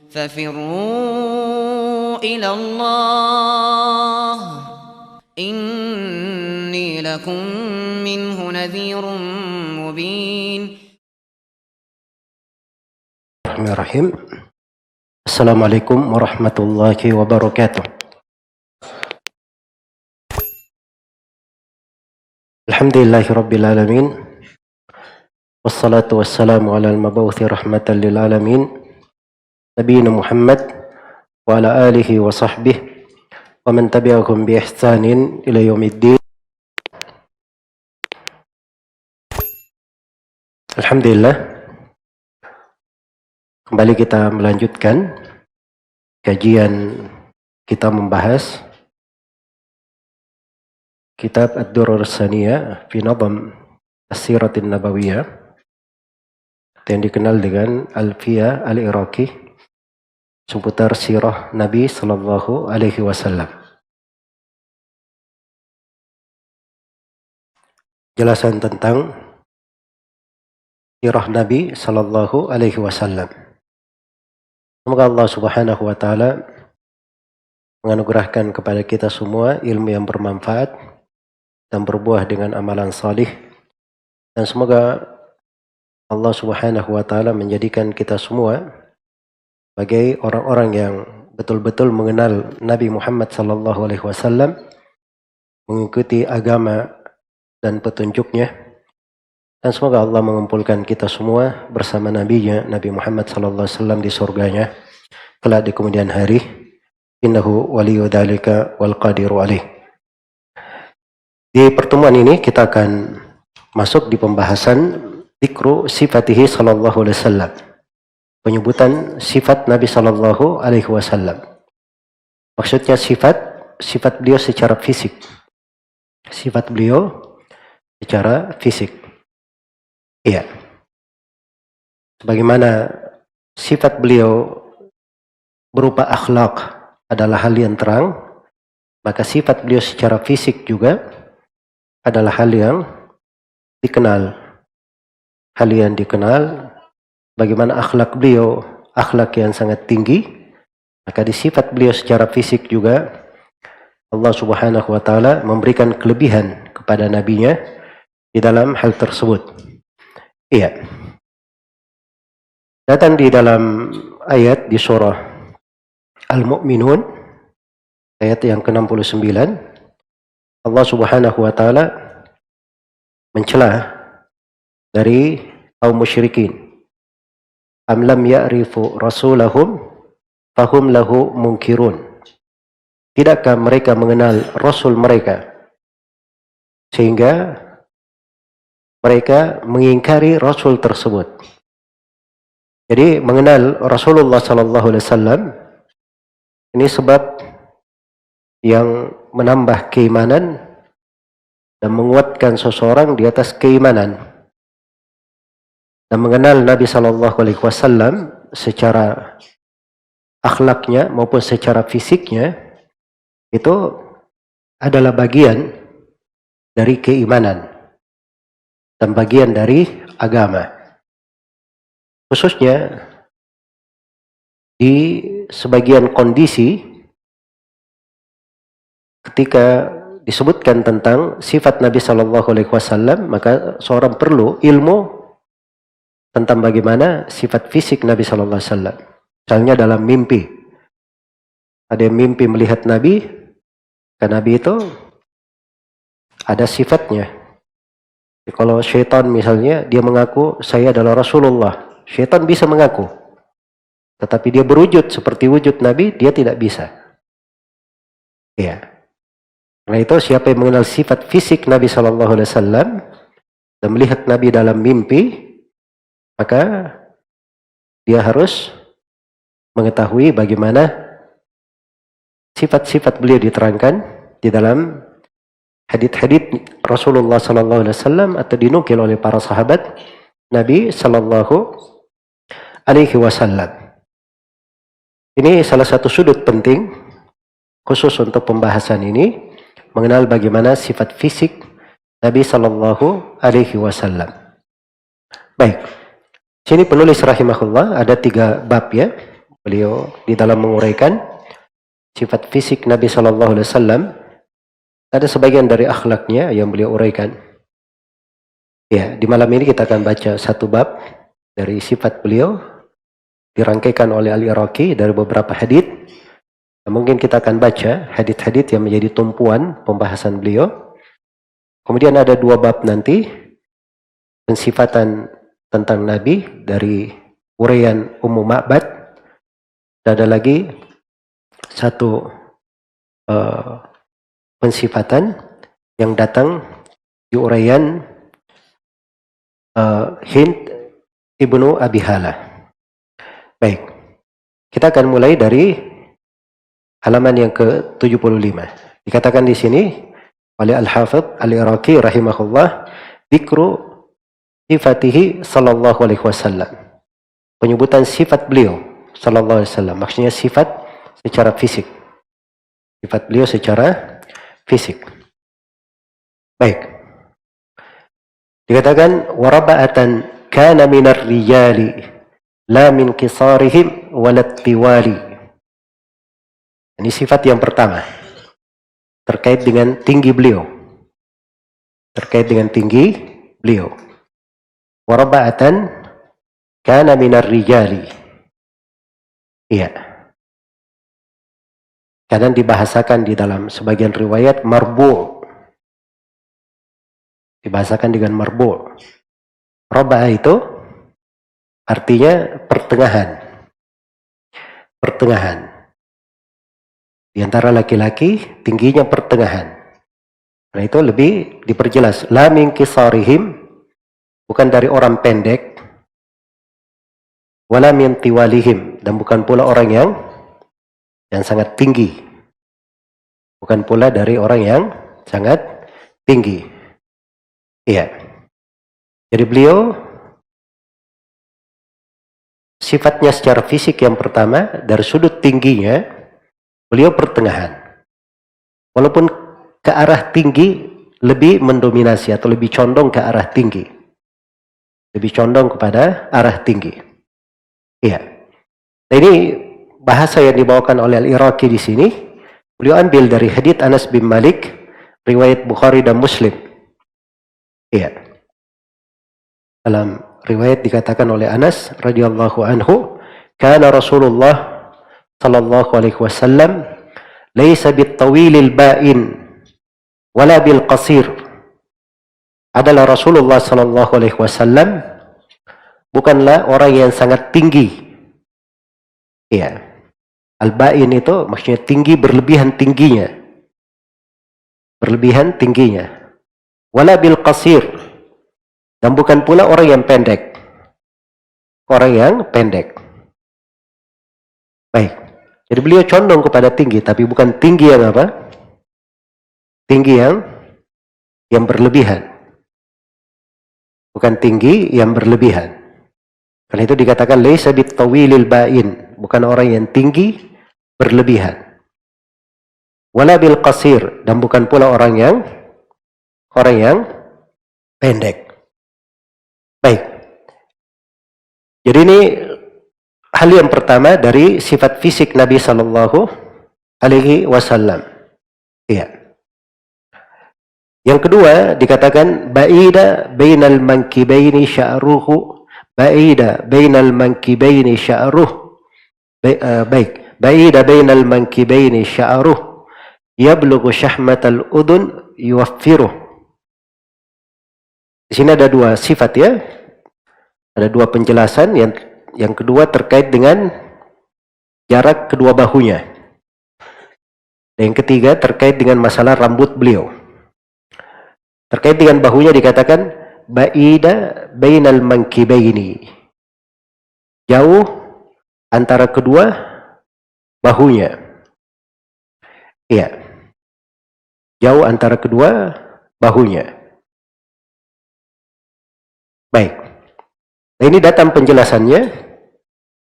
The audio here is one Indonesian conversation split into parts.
ففروا إلى الله إني لكم منه نذير مبين. Bismillahirrahmanirrahim. Assalamualaikum warahmatullahi wabarakatuh. Alhamdulillahi rabbil alamin. Wassalatu wassalamu ala al-mabawthi rahmatan lil alamin. Nabiyina Muhammad wa ala alihi wa sahbihi wa man tabi'ahum bi ihsanin ila yaumiddin. Alhamdulillah, kembali kita melanjutkan kajian kita membahas kitab Ad-Durrur As-Saniyah fi Nadam As-Siratin Nabawiyah yang dikenal dengan Alfiyah Al-Iraqi seputar sirah Nabi Sallallahu Alaihi Wasallam. Jelasan tentang sirah Nabi Sallallahu Alaihi Wasallam. Semoga Allah Subhanahu Wa Taala menganugerahkan kepada kita semua ilmu yang bermanfaat dan berbuah dengan amalan salih, dan semoga Allah Subhanahu Wa Taala menjadikan kita semua sebagai orang-orang yang betul-betul mengenal Nabi Muhammad Sallallahu Alaihi Wasallam, mengikuti agama dan petunjuknya. Dan semoga Allah mengumpulkan kita semua bersama Nabi-Nya, Nabi Muhammad sallallahu alaihi wasallam di surganya kelak di kemudian hari. Innahu waliyyu dzalika wal qadiru alaih. Di pertemuan ini kita akan masuk di pembahasan dzikru sifatihi sallallahu alaihi wasallam. Penyebutan sifat Nabi sallallahu alaihi wasallam. Maksudnya sifat beliau secara fisik. Sifat beliau secara fisik. Iya. Sebagaimana sifat beliau berupa akhlak adalah hal yang terang, maka sifat beliau secara fisik juga adalah hal yang dikenal. Hal yang dikenal, bagaimana akhlak beliau, akhlak yang sangat tinggi, maka di sifat beliau secara fisik juga Allah Subhanahu Wa Taala memberikan kelebihan kepada nabinya di dalam hal tersebut. Iya. Datang di dalam ayat di surah Al-Mu'minun ayat yang ke-69, Allah Subhanahu Wa Taala mencela dari kaum musyrikin. Am lam ya'rifu rasulahum fahum lahu munkirun. Tidakkah mereka mengenal rasul mereka sehingga mereka mengingkari rasul tersebut. Jadi mengenal Rasulullah sallallahu alaihi wasallam ini sebab yang menambah keimanan dan menguatkan seseorang di atas keimanan. Dan mengenal Nabi sallallahu alaihi wasallam secara akhlaknya maupun secara fisiknya itu adalah bagian dari keimanan dan bagian dari agama. Khususnya di sebagian kondisi ketika disebutkan tentang sifat Nabi Sallallahu Alaihi Wasallam, maka seorang perlu ilmu tentang bagaimana sifat fisik Nabi Sallallahu Alaihi Wasallam. Misalnya dalam mimpi, ada yang mimpi melihat Nabi, karena Nabi itu ada sifatnya. Kalau syaitan misalnya, dia mengaku saya adalah Rasulullah. Syaitan bisa mengaku. Tetapi dia berwujud seperti wujud Nabi, dia tidak bisa. Ya. Karena itu siapa yang mengenal sifat fisik Nabi Sallallahu Alaihi Wasallam dan melihat Nabi dalam mimpi, maka dia harus mengetahui bagaimana sifat-sifat beliau diterangkan di dalam hadits-hadits Rasulullah sallallahu alaihi wasallam atau dinukil oleh para sahabat Nabi sallallahu alaihi wasallam. Ini salah satu sudut penting khusus untuk pembahasan ini, mengenal bagaimana sifat fisik Nabi sallallahu alaihi wasallam. Baik. Sini penulis rahimahullah ada 3 bab ya. Beliau di dalam menguraikan sifat fisik Nabi Shallallahu Alaihi Wasallam, ada sebagian dari akhlaknya yang beliau uraikan. Ya, di malam ini kita akan baca satu bab dari sifat beliau, dirangkaikan oleh Al-Iraqi dari beberapa hadits. Mungkin kita akan baca hadits-hadits yang menjadi tumpuan pembahasan beliau. Kemudian ada dua bab nanti, pensifatan tentang Nabi dari uraian Ummu Ma'bad. Dan ada lagi satu pensifatan yang datang di uraian Hind ibnu Abi Hala. Baik, kita akan mulai dari halaman yang ke-75. Dikatakan di sini oleh Al-Hafidh Al-Iraqi rahimahullah, dzikru sifatihi sallallahu alaihi wasallam. Penyebutan sifat beliau sallallahu alaihi wasallam, maksudnya sifat secara fisik. Sifat beliau secara fisik. Baik. Dikatakan waraba'atan kana minar rijali la min qisarihim walattiwali. Ini sifat yang pertama terkait dengan tinggi beliau. Terkait dengan tinggi beliau. Waraba'atan kana minar rijali. Iya. Kadang dibahasakan di dalam sebagian riwayat marbu'. Dibahasakan dengan marbu'. Raba'a itu artinya pertengahan. Pertengahan. Di antara laki-laki tingginya pertengahan. Karena itu lebih diperjelas. La min qisarihim, bukan dari orang pendek. Wala min tiwalihim, dan bukan pula orang yang sangat tinggi. Bukan pula dari orang yang sangat tinggi. Iya. Jadi beliau sifatnya secara fisik yang pertama, dari sudut tingginya beliau pertengahan. Walaupun ke arah tinggi lebih mendominasi atau lebih condong ke arah tinggi. Lebih condong kepada arah tinggi. Iya. Nah, ini bahasa yang dibawakan oleh Al-Iraqi di sini. Beliau ambil dari hadits Anas bin Malik, riwayat Bukhari dan Muslim. Iya. Dalam riwayat dikatakan oleh Anas radhiyallahu anhu, kana Rasulullah sallallahu alaihi wasallam laisa bit-tawilil ba'in wala bil qasir. Adalah Rasulullah sallallahu alaihi wasallam bukanlah orang yang sangat tinggi. Iya. Al-ba'in itu maksudnya tinggi, berlebihan tingginya. Berlebihan tingginya. Wala bil qasir. Dan bukan pula orang yang pendek. Orang yang pendek. Baik. Jadi beliau condong kepada tinggi, tapi bukan tinggi yang apa? Tinggi yang berlebihan. Bukan tinggi yang berlebihan. Karena itu dikatakan laisa bit-tawilil ba'in, bukan orang yang tinggi berlebihan. Wala bil qasir, dan bukan pula orang yang pendek. Baik. Jadi ini hal yang pertama dari sifat fisik Nabi sallallahu alaihi wasallam. Iya. Yang kedua dikatakan ba'ida bainal mankibaini sya'ruhu. Ba'ida bainal mankibaini sya'ruh. Baik. Ba'ida bainal mankibaini sya'ruh. Yablughu syahmatal udun yuwaffiruh. Di sini ada dua sifat ya. Ada dua penjelasan. Yang kedua terkait dengan jarak kedua bahunya. Dan yang ketiga terkait dengan masalah rambut beliau. Terkait dengan bahunya dikatakan ba'ida bainal mankibaini. Jauh antara kedua bahunya. Iya. Jauh antara kedua bahunya. Baik. Nah, ini datang penjelasannya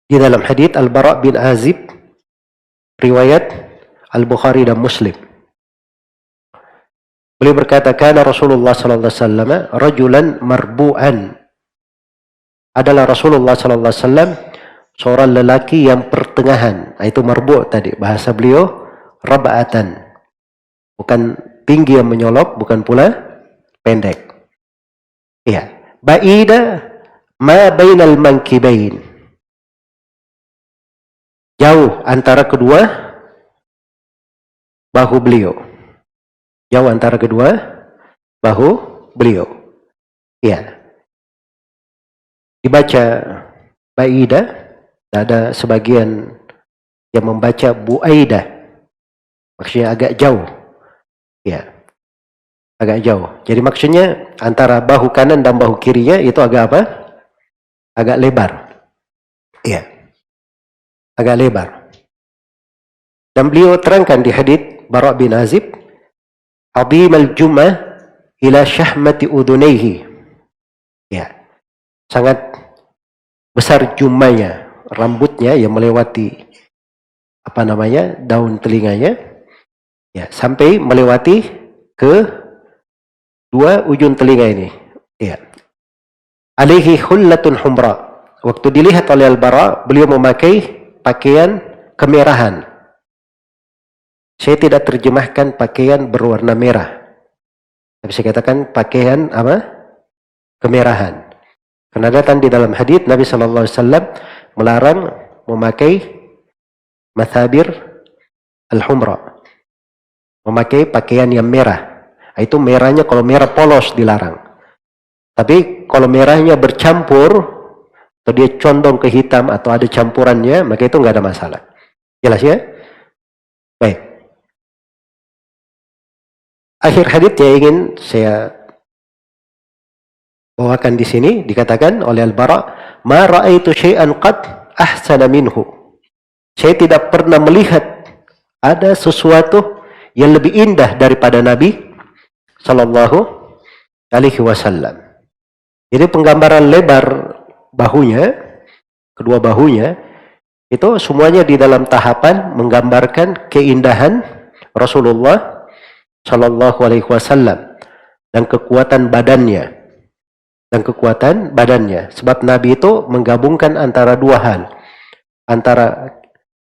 di dalam hadits Al-Bara' bin Azib, riwayat Al-Bukhari dan Muslim. Beliau berkata, kana Rasulullah sallallahu alaihi wasallam rajulan marbu'an. Adalah Rasulullah sallallahu alaihi wasallam seorang lelaki yang pertengahan. Itu marbu' tadi. Bahasa beliau rab'atan. Bukan tinggi yang menyolok, bukan pula pendek. Iya. Ba'ida ma bainal mankibain. Jauh antara kedua bahu beliau. Jauh antara kedua bahu beliau. Iya. Dibaca Ba'ida, ada sebagian yang membaca Bu'aidah. Maksudnya agak jauh. Ya. Agak jauh. Jadi maksudnya antara bahu kanan dan bahu kirinya itu agak apa? Agak lebar. Iya. Agak lebar. Dan beliau terangkan di hadits Bara' bin Azib, "Azim al-jum'ah ila syahmati udunaihi." Ya. Sangat besar jumanya, rambutnya yang melewati daun telinganya, ya, sampai melewati ke dua ujung telinga ini. Ya. Alaihi hullatun humra. Waktu dilihat oleh Al-Bara, beliau memakai pakaian kemerahan. Saya tidak terjemahkan pakaian berwarna merah, tapi saya katakan pakaian apa? Kemerahan. Karena datang di dalam hadits Nabi sallallahu alaihi wasallam melarang memakai mathabir al-humra. Memakai pakaian yang merah. Itu merahnya, kalau merah polos dilarang. Tapi kalau merahnya bercampur atau dia condong ke hitam atau ada campurannya, maka itu nggak ada masalah. Jelas ya? Baik. Akhir hadits yang ingin saya bawakan di sini dikatakan oleh Al-Bara', "Ma ra'aitu syai'an qad ahsana minhu." Saya tidak pernah melihat ada sesuatu yang lebih indah daripada Nabi sallallahu alaihi wasallam. Jadi penggambaran lebar bahunya, kedua bahunya, itu semuanya di dalam tahapan menggambarkan keindahan Rasulullah sallallahu alaihi wasallam dan kekuatan badannya. Sebab Nabi itu menggabungkan antara dua hal, antara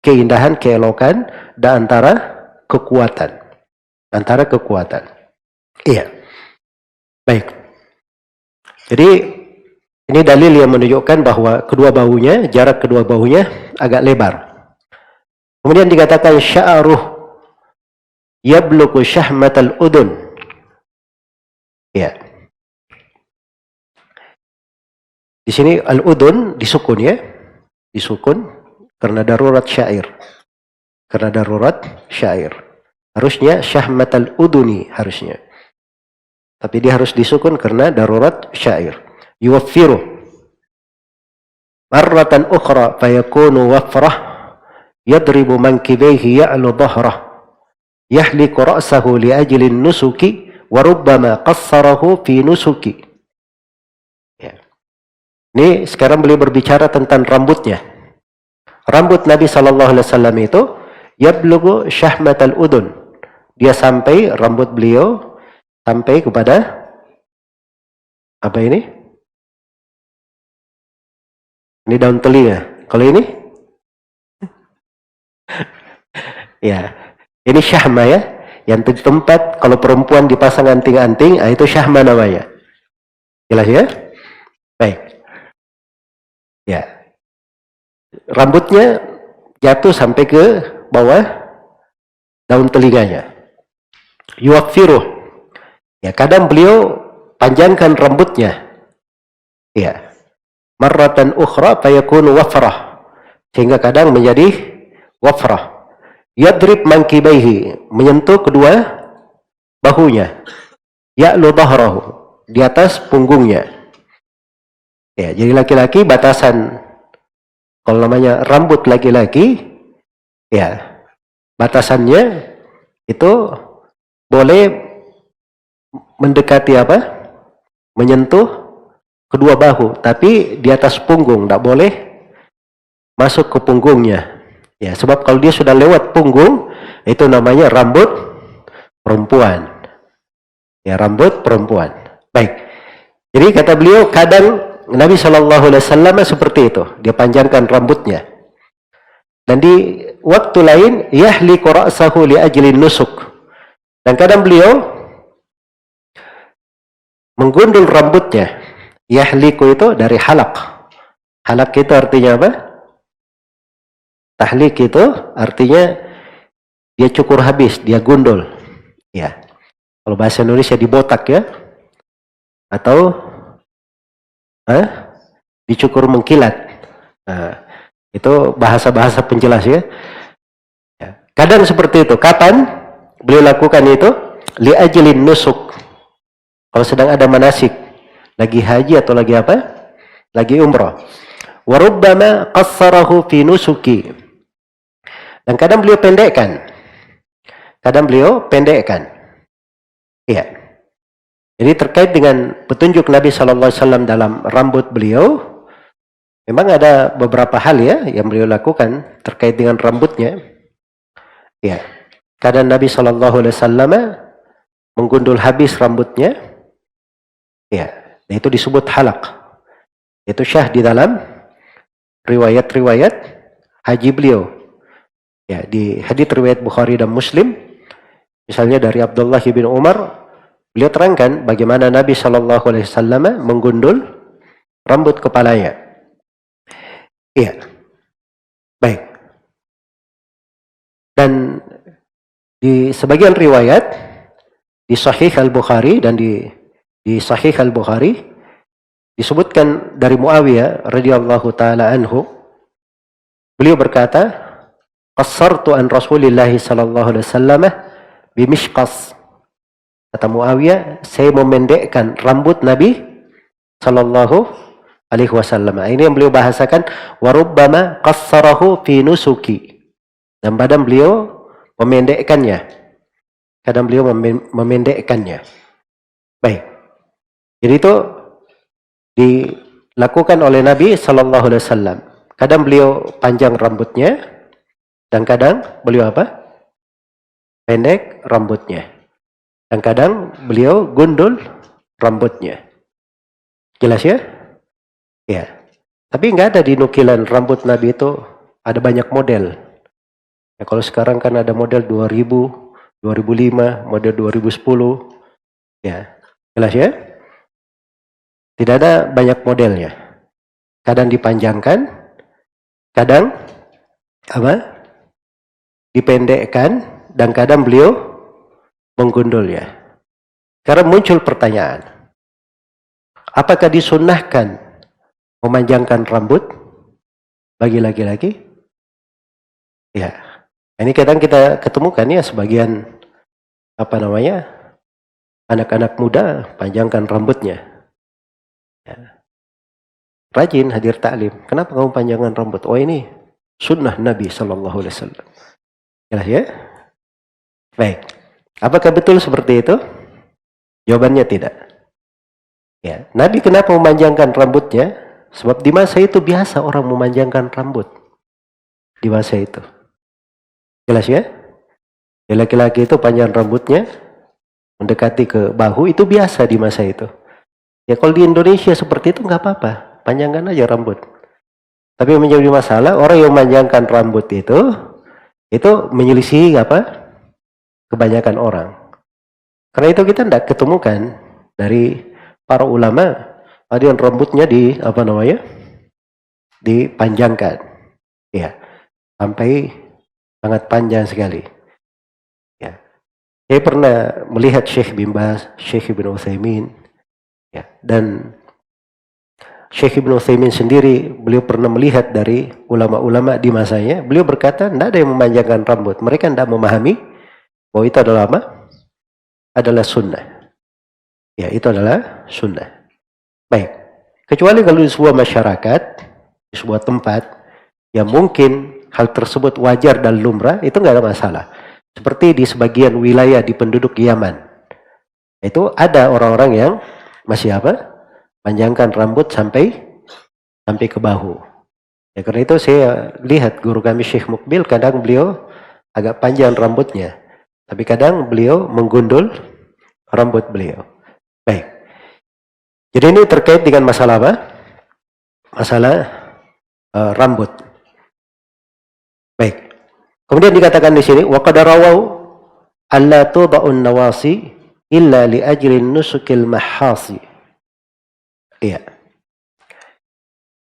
keindahan, keelokan, dan antara kekuatan. Iya. Baik. Jadi ini dalil yang menunjukkan bahwa jarak kedua bahunya agak lebar. Kemudian dikatakan sya'ruh yabluqu syahmatal udun. Ya. Di sini al-udun disukun ya. Disukun karena darurat syair. Harusnya syahmatal uduni harusnya. Tapi dia harus disukun karena darurat syair. Yuwaffiru marratan ukhra fayakunu wafrah yadribu mankibaihi ya'lu dhahrah yahliku ra'sahu li'ajli nusuki wa rubbama qassarahu fi nusuki. Ya. Ini sekarang beliau berbicara tentang rambutnya. Rambut Nabi sallallahu alaihi wasallam itu yablughu syahmatal udun. Dia sampai, rambut beliau sampai kepada apa ini? Ini daun telinga. Kalau ini? Ya, ini syahma ya. Yang tempat kalau perempuan dipasang anting-anting, itu syahma namanya. Jelas ya? Baik. Ya. Rambutnya jatuh sampai ke bawah daun telinganya. Yuwaffiruh. Ya, kadang beliau panjangkan rambutnya. Ya. Marratan ukhra fayakunu wafrah. Sehingga kadang menjadi wafrah. Yadrib mankibaihi, menyentuh kedua bahunya. Ya'lu dhahrahu, di atas punggungnya. Ya, jadi laki-laki batasan, kalau namanya rambut laki-laki, ya, batasannya itu boleh mendekati apa? Menyentuh kedua bahu, tapi di atas punggung, tidak boleh masuk ke punggungnya. Ya, sebab kalau dia sudah lewat punggung, itu namanya rambut perempuan. Ya, rambut perempuan. Baik. Jadi kata beliau, kadang Nabi Shallallahu Alaihi Wasallam seperti itu, dia panjangkan rambutnya. Dan di waktu lain, yahliku ra'sahu li ajli nusuk. Dan kadang beliau menggundul rambutnya. Yahliku itu dari halak. Halak itu artinya apa? Tahlik itu artinya dia cukur habis, dia gundul. Ya. Kalau bahasa Indonesia dibotak ya. Atau dicukur mengkilat. Nah, itu bahasa-bahasa penjelas ya. Kadang seperti itu. Kapan beliau lakukan itu? Li ajlin nusuk. Kalau sedang ada manasik, lagi haji atau lagi apa? Lagi umrah. Wa rubbama qassarahu fi nusuki. Dan kadang beliau pendekkan. Iya. Jadi terkait dengan petunjuk Nabi Sallallahu Alaihi Wasallam dalam rambut beliau, memang ada beberapa hal ya yang beliau lakukan terkait dengan rambutnya. Ya, kadang Nabi Sallallahu Alaihi Wasallam menggundul habis rambutnya. Ya, itu disebut halak. Itu syah di dalam riwayat-riwayat haji beliau. Ya, di hadits riwayat Bukhari dan Muslim, misalnya dari Abdullah bin Umar, beliau terangkan bagaimana Nabi Shallallahu Alaihi Wasallam menggundul rambut kepalanya. Iya, baik. Dan di sebagian riwayat di Sahih Al-Bukhari dan di Sahih Al-Bukhari disebutkan dari Muawiyah radhiyallahu taala anhu, beliau berkata, qassartu an Rasulillah sallallahu alaihi wasallam bimishqas. Kata Muawiyah, saya memendekkan rambut Nabi sallallahu alaihi wasallam. Ini yang beliau bahasakan, wa rubbama qassarahu fi nusuki. Dan badan beliau memendekkannya. Kadang beliau memendekkannya. Baik. Jadi itu dilakukan oleh Nabi sallallahu alaihi wasallam. Kadang beliau panjang rambutnya. Dan kadang beliau apa? Pendek rambutnya. Dan kadang beliau gundul rambutnya. Jelas ya? Ya. Tapi nggak ada di nukilan rambut Nabi itu ada banyak model. Ya, kalau sekarang kan ada model 2000, 2005, model 2010. Ya. Jelas ya? Tidak ada banyak modelnya. Kadang dipanjangkan, kadang apa? Dipendekkan, dan kadang beliau menggundulnya. Karena muncul pertanyaan, apakah disunnahkan memanjangkan rambut bagi laki-laki? Ya, ini kadang kita ketemukan ya sebagian anak-anak muda panjangkan rambutnya. Ya. Rajin hadir taklim. Kenapa kamu panjangkan rambut? Oh, ini sunnah Nabi Sallallahu Alaihi Wasallam. Jelas ya? Baik. Apakah betul seperti itu? Jawabannya tidak. Ya, Nabi kenapa memanjangkan rambutnya? Sebab di masa itu biasa orang memanjangkan rambut. Di masa itu. Jelas ya? Laki-laki itu panjang rambutnya mendekati ke bahu, itu biasa di masa itu. Ya, kalau di Indonesia seperti itu nggak apa-apa. Panjangkan aja rambut. Tapi yang menjadi masalah, orang yang memanjangkan rambut itu menyelisihi apa? Kebanyakan orang. Karena itu kita tidak ketemukan dari para ulama ada yang rambutnya dipanjangkan. Ya, sampai sangat panjang sekali. Ya. Saya pernah melihat Syekh bin Baz, Syekh Ibn Utsaimin, ya, dan Syekh Ibn Utsaimin sendiri, beliau pernah melihat dari ulama-ulama di masanya, beliau berkata, tidak ada yang memanjangkan rambut. Mereka tidak memahami bahwa itu adalah apa? Adalah sunnah. Ya, itu adalah sunnah. Baik. Kecuali kalau di sebuah masyarakat, di sebuah tempat, yang mungkin hal tersebut wajar dan lumrah, itu nggak ada masalah. Seperti di sebagian wilayah di penduduk Yaman. Itu ada orang-orang yang masih apa? Panjangkan rambut sampai ke bahu. Ya, karena itu saya lihat guru kami Syekh Mukbil, kadang beliau agak panjang rambutnya, tapi kadang beliau menggundul rambut beliau. Baik. Jadi ini terkait dengan masalah apa? masalah rambut. Baik. Kemudian dikatakan di sini wa qad rawau alla tuda'un nawasi illa li ajli nusukil mahasi. Iya.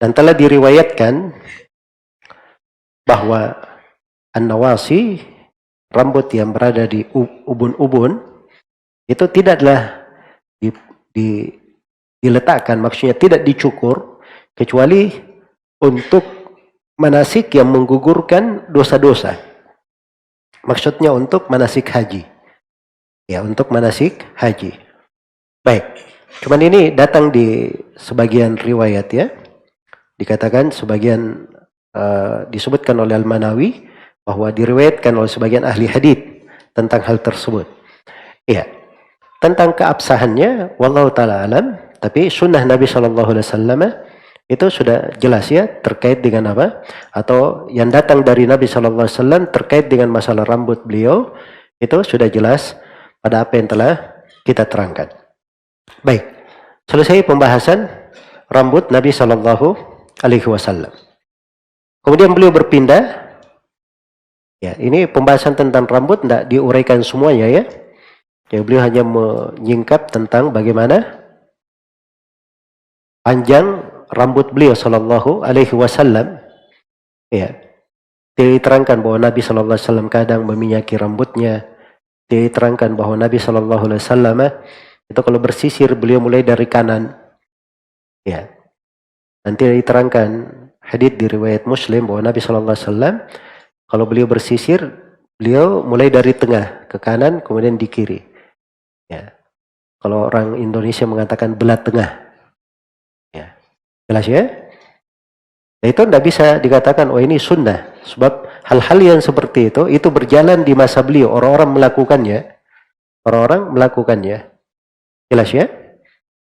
Dan telah diriwayatkan bahwa an-nawasi, rambut yang berada di ubun-ubun, itu tidaklah diletakkan, maksudnya tidak dicukur, kecuali untuk manasik yang menggugurkan dosa-dosa. Maksudnya untuk manasik haji. Ya, untuk manasik haji. Baik. Cuman ini datang di sebagian riwayat ya. Dikatakan sebagian disebutkan oleh Al-Manawi bahwa diriwayatkan oleh sebagian ahli hadits tentang hal tersebut. Iya. Tentang keabsahannya wallahu taala alam, tapi sunnah Nabi sallallahu alaihi wasallam itu sudah jelas ya terkait dengan apa, atau yang datang dari Nabi sallallahu alaihi wasallam terkait dengan masalah rambut beliau itu sudah jelas pada apa yang telah kita terangkan. Baik, selesai pembahasan rambut Nabi sallallahu alaihi wasallam. Kemudian beliau berpindah. Ya, ini pembahasan tentang rambut tidak diuraikan semuanya ya. Ya, beliau hanya menyingkap tentang bagaimana panjang rambut beliau sallallahu alaihi wasallam. Ya. Diterangkan bahwa Nabi sallallahu alaihi wasallam kadang meminyaki rambutnya. Diterangkan bahwa Nabi sallallahu alaihi wasallam itu kalau bersisir beliau mulai dari kanan. Ya. Nanti diterangkan hadits di riwayat Muslim bahwa Nabi sallallahu alaihi wasallam kalau beliau bersisir, beliau mulai dari tengah ke kanan kemudian di kiri. Ya. Kalau orang Indonesia mengatakan belah tengah. Ya. Jelas ya? Nah, itu tidak bisa dikatakan oh ini sunnah, sebab hal-hal yang seperti itu berjalan di masa beliau, orang-orang melakukannya. Orang-orang melakukannya. Jelas ya?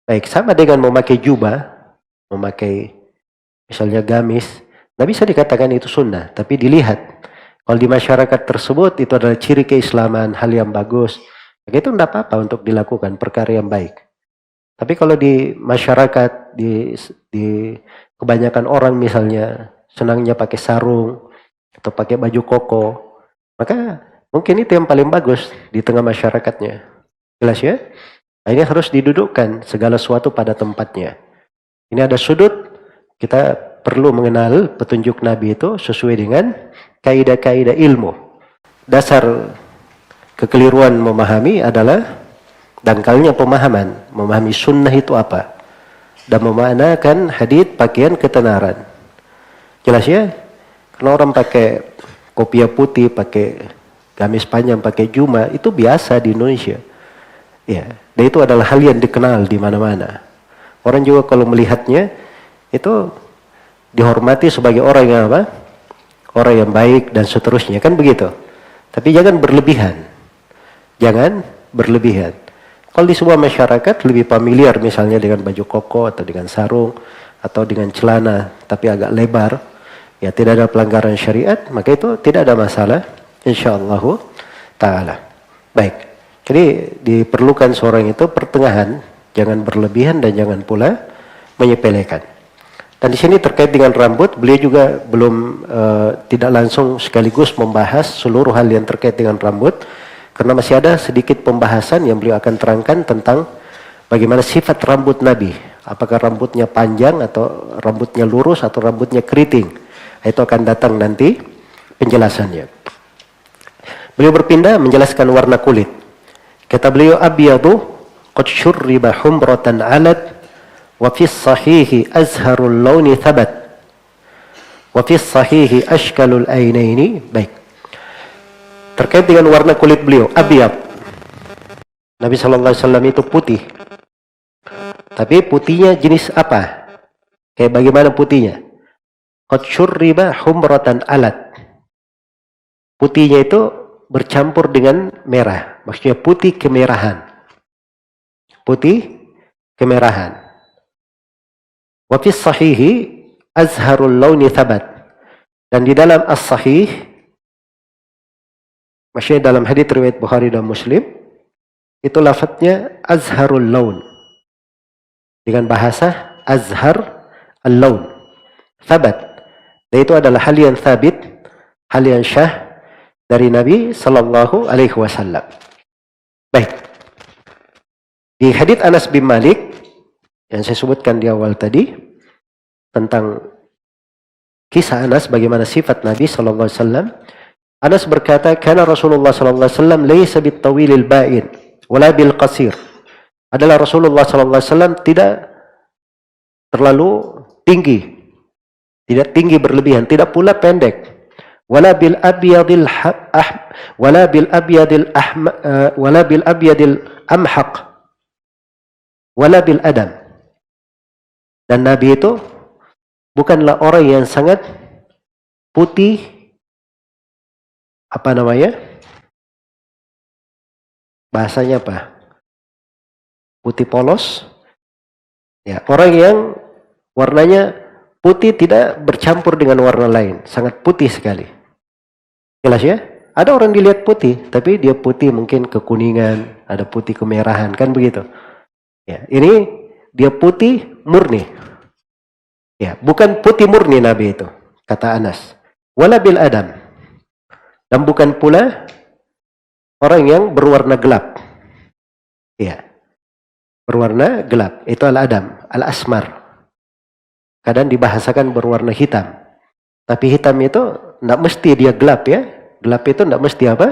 Baik, sama dengan memakai jubah, memakai misalnya gamis, tidak bisa dikatakan itu sunnah, tapi dilihat. Kalau di masyarakat tersebut itu adalah ciri keislaman, hal yang bagus, itu tidak apa-apa untuk dilakukan, perkara yang baik. Tapi kalau di masyarakat, di kebanyakan orang misalnya senangnya pakai sarung atau pakai baju koko, maka mungkin itu yang paling bagus di tengah masyarakatnya. Jelas ya? Nah, ini harus didudukkan segala sesuatu pada tempatnya. Ini ada sudut, kita perlu mengenal petunjuk Nabi itu sesuai dengan kaidah-kaidah ilmu. Dasar kekeliruan memahami adalah dangkalnya pemahaman, memahami sunnah itu apa, dan memanakan hadits pakaian ketenaran. Jelas ya? Kalau orang pakai kopiah putih, pakai gamis panjang, pakai jubah, itu biasa di Indonesia. Ya, dan itu adalah hal yang dikenal di mana-mana. Orang juga kalau melihatnya itu dihormati sebagai orang yang apa? Orang yang baik dan seterusnya, kan begitu. Tapi jangan berlebihan. Jangan berlebihan. Kalau di sebuah masyarakat lebih familiar misalnya dengan baju koko atau dengan sarung atau dengan celana tapi agak lebar, ya tidak ada pelanggaran syariat, maka itu tidak ada masalah insyaallah taala. Baik. Jadi diperlukan seorang itu pertengahan, jangan berlebihan dan jangan pula menyepelekan. Dan di sini terkait dengan rambut, beliau juga belum tidak langsung sekaligus membahas seluruh hal yang terkait dengan rambut, karena masih ada sedikit pembahasan yang beliau akan terangkan tentang bagaimana sifat rambut Nabi. Apakah rambutnya panjang atau rambutnya lurus atau rambutnya keriting. Itu akan datang nanti penjelasannya. Beliau berpindah menjelaskan warna kulit. Kata beliau, abyadu qad syurriba humratan alat wa fi sahihi azharul launi thabat wa fi sahihi ashkalul ainaini. Baik. Terkait dengan warna kulit beliau, abyad. Nabi sallallahu alaihi wasallam itu putih. Tapi putihnya jenis apa? Kayak bagaimana putihnya? Qad syurriba humratan alat. Putihnya itu bercampur dengan merah. Maksudnya putih kemerahan. Putih kemerahan. Wa fi sahihi azharul launi thabat. Dan di dalam as-sahih, maksudnya dalam hadits riwayat Bukhari dan Muslim, itu lafadznya azharul laun. Dengan bahasa azhar al-laun. Thabat. Dan itu adalah hal yang thabit, hal yang syah dari Nabi sallallahu alaihi wasallam. Baik. Di hadits Anas bin Malik yang saya sebutkan di awal tadi tentang kisah Anas bagaimana sifat Nabi sallallahu alaihi wasallam, Anas berkata, "Kana Rasulullah sallallahu alaihi wasallam laysa bit-tawilil ba'in wala bil qasir." Adalah Rasulullah sallallahu alaihi wasallam tidak terlalu tinggi, tidak tinggi berlebihan, tidak pula pendek. Wala bil abyadil amhaq wala bil adam. Dan Nabi itu bukanlah orang yang sangat putih, apa namanya? Bahasanya apa? Putih polos. Ya, orang yang warnanya putih tidak bercampur dengan warna lain, sangat putih sekali. Jelas ya? Ada orang dilihat putih, tapi dia putih mungkin kekuningan, ada putih kemerahan, kan begitu. Ya, ini dia putih murni. Ya, bukan putih murni Nabi itu, kata Anas. Wala bil adam. Dan bukan pula orang yang berwarna gelap. Ya. Berwarna gelap, itu al-adam, al-asmar. Kadang dibahasakan berwarna hitam. Tapi hitam itu tidak mesti dia gelap ya. Gelap itu tidak mesti apa?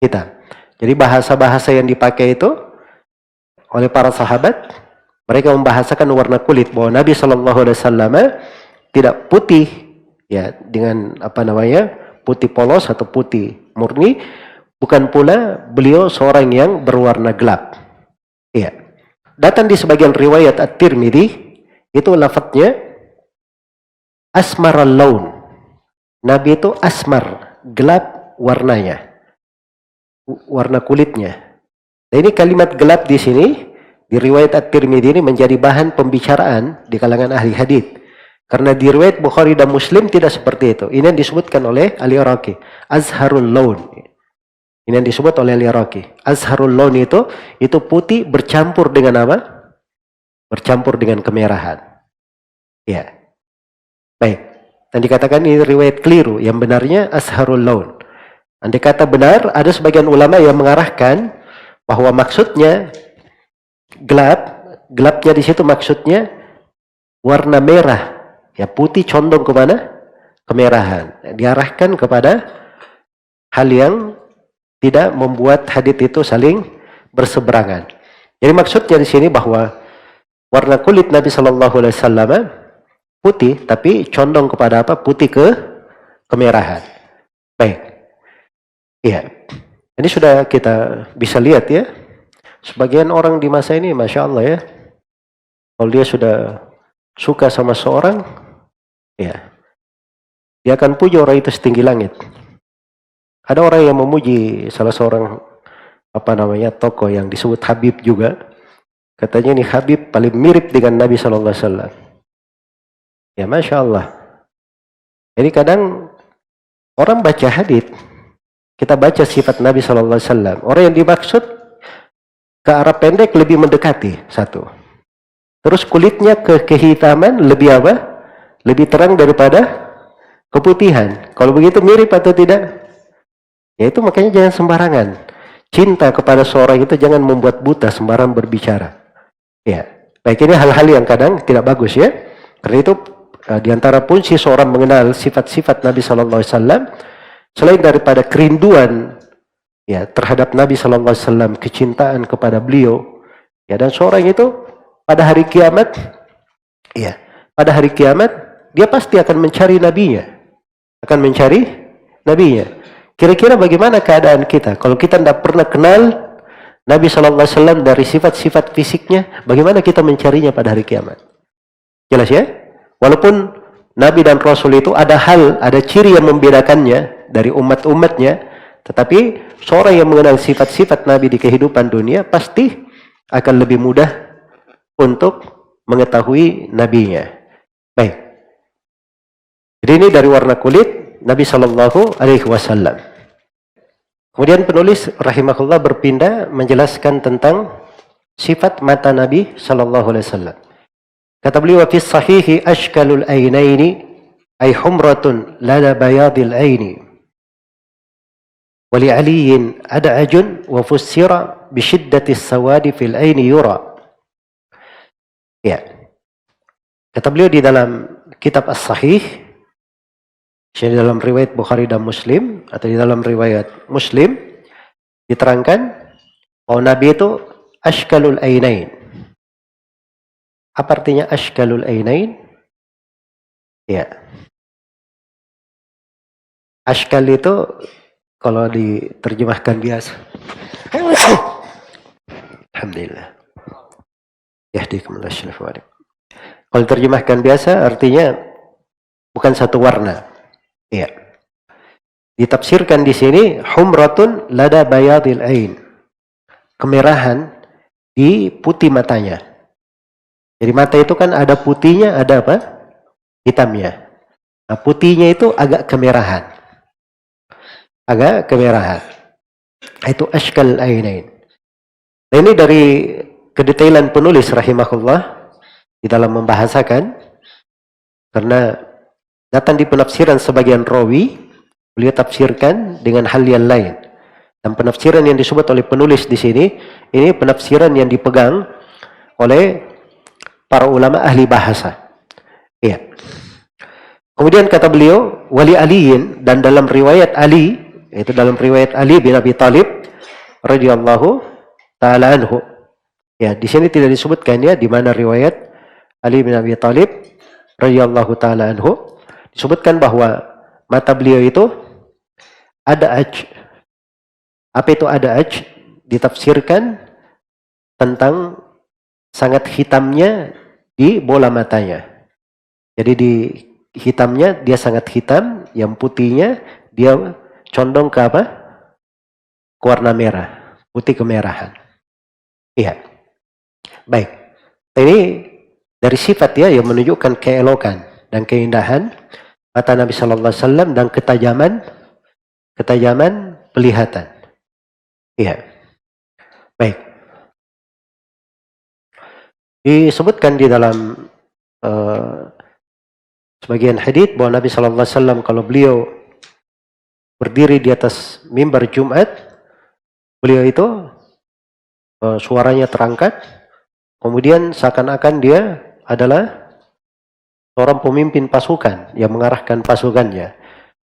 Hitam. Jadi bahasa-bahasa yang dipakai itu oleh para sahabat, mereka membahasakan warna kulit, bahwa Nabi SAW tidak putih ya dengan apa namanya, putih polos atau putih murni, bukan pula beliau seorang yang berwarna gelap. Iya. Datang di sebagian riwayat At-Tirmidzi itu lafadznya asmaral laun. Nabi itu asmar, gelap warnanya, warna kulitnya. Dan ini kalimat gelap di sini di riwayat At-Tirmidzi ini menjadi bahan pembicaraan di kalangan ahli hadis. Karena di riwayat Bukhari dan Muslim tidak seperti itu. Ini yang disebutkan oleh Al-Iraqi, azharul laun. Ini yang disebut oleh Al-Iraqi. Azharul laun itu putih bercampur dengan apa? Bercampur dengan kemerahan. Ya. Baik. Dan dikatakan ini riwayat keliru. Yang benarnya azharul laun. Andai kata benar, ada sebagian ulama yang mengarahkan bahwa maksudnya gelap. Gelapnya di situ maksudnya warna merah. Ya, putih condong kemana? Kemerahan. Diarahkan kepada hal yang tidak membuat hadits itu saling berseberangan. Jadi maksudnya di sini bahwa warna kulit Nabi Shallallahu Alaihi Wasallam putih, tapi condong kepada apa? Putih kemerahan. Baik, iya. Ini sudah kita bisa lihat ya. Sebagian orang di masa ini, masya Allah ya, kalau dia sudah suka sama seorang, ya, dia akan puji orang itu setinggi langit. Ada orang yang memuji salah seorang tokoh yang disebut Habib juga. Katanya ini Habib paling mirip dengan Nabi Sallallahu Alaihi Wasallam. Ya, masya Allah. Jadi kadang orang baca hadits, kita baca sifat Nabi Sallallahu Alaihi Wasallam. Orang yang dimaksud ke arah pendek lebih mendekati satu. Terus kulitnya kehitaman lebih apa? Lebih terang daripada keputihan. Kalau begitu mirip atau tidak? Ya itu makanya jangan sembarangan. Cinta kepada seorang itu jangan membuat buta sembarang berbicara. Ya, baik, ini hal-hal yang kadang tidak bagus ya. Karena itu diantara fungsi seorang mengenal sifat-sifat Nabi Sallallahu Alaihi Wasallam, selain daripada kerinduan ya terhadap Nabi Sallallahu Alaihi Wasallam, kecintaan kepada beliau, ya, dan seorang itu pada hari kiamat, ya, pada hari kiamat dia pasti akan mencari nabinya, akan mencari nabinya. Kira-kira bagaimana keadaan kita kalau kita tidak pernah kenal Nabi Sallallahu Alaihi Wasallam dari sifat-sifat fisiknya? Bagaimana kita mencarinya pada hari kiamat? Jelas ya? Walaupun Nabi dan Rasul itu ada hal, ada ciri yang membedakannya dari umat-umatnya, tetapi seorang yang mengenal sifat-sifat Nabi di kehidupan dunia pasti akan lebih mudah untuk mengetahui nabinya. Baik. Jadi ini dari warna kulit Nabi Sallallahu Alaihi Wasallam. Kemudian penulis rahimahullah berpindah menjelaskan tentang sifat mata Nabi Sallallahu Alaihi Wasallam. Kata beliau, fi sahihi ashkalul ainaini ay humratun lada bayadil aini. Wali aliyin ad'ajun wa fussira bishiddati sawadi fil aini yura. Ya. Kata beliau di dalam kitab As-Sahih, di dalam riwayat Bukhari dan Muslim, atau di dalam riwayat Muslim, diterangkan bahwa Nabi itu ashkalul ainain. Apa artinya ashkalul ainain? Ya. Ashkal itu kalau diterjemahkan biasa. Alhamdulillah. Yahdikumullah syarif. Kalau diterjemahkan biasa artinya bukan satu warna. Ya. Ditafsirkan di sini humratun lada bayadil ain. Kemerahan di putih matanya. Jadi mata itu kan ada putihnya, ada apa? Hitamnya. Nah, putihnya itu agak kemerahan. Agak kemerahan. Itu ashkal ainain. Nah, ini dari kedetailan penulis rahimahullah di dalam membahasakan, karena datang di penafsiran sebagian rawi, beliau tafsirkan dengan hal yang lain. Dan penafsiran yang disebut oleh penulis di sini, ini penafsiran yang dipegang oleh para ulama ahli bahasa. Iya. Kemudian kata beliau, wali aliyin, dan dalam riwayat Ali, yaitu dalam riwayat Ali bin Abi Thalib radhiyallahu taala anhu. Ya, di sini tidak disebutkan ya di mana riwayat Ali bin Abi Thalib radhiyallahu taala anhu. Disebutkan bahwa mata beliau itu ada aj. Apa itu ada aj? Ditafsirkan tentang sangat hitamnya di bola matanya. Jadi di hitamnya dia sangat hitam, yang putihnya dia condong ke apa? Ke warna merah, putih kemerahan. Iya. Baik. Ini dari sifat ya yang menunjukkan keelokan dan keindahan mata Nabi sallallahu alaihi wasallam dan ketajaman penglihatan. Iya. Baik. Disebutkan di dalam sebagian hadits bahwa Nabi sallallahu alaihi wasallam kalau beliau berdiri di atas mimbar Jumat, beliau itu suaranya terangkat, kemudian seakan-akan dia adalah seorang pemimpin pasukan yang mengarahkan pasukannya.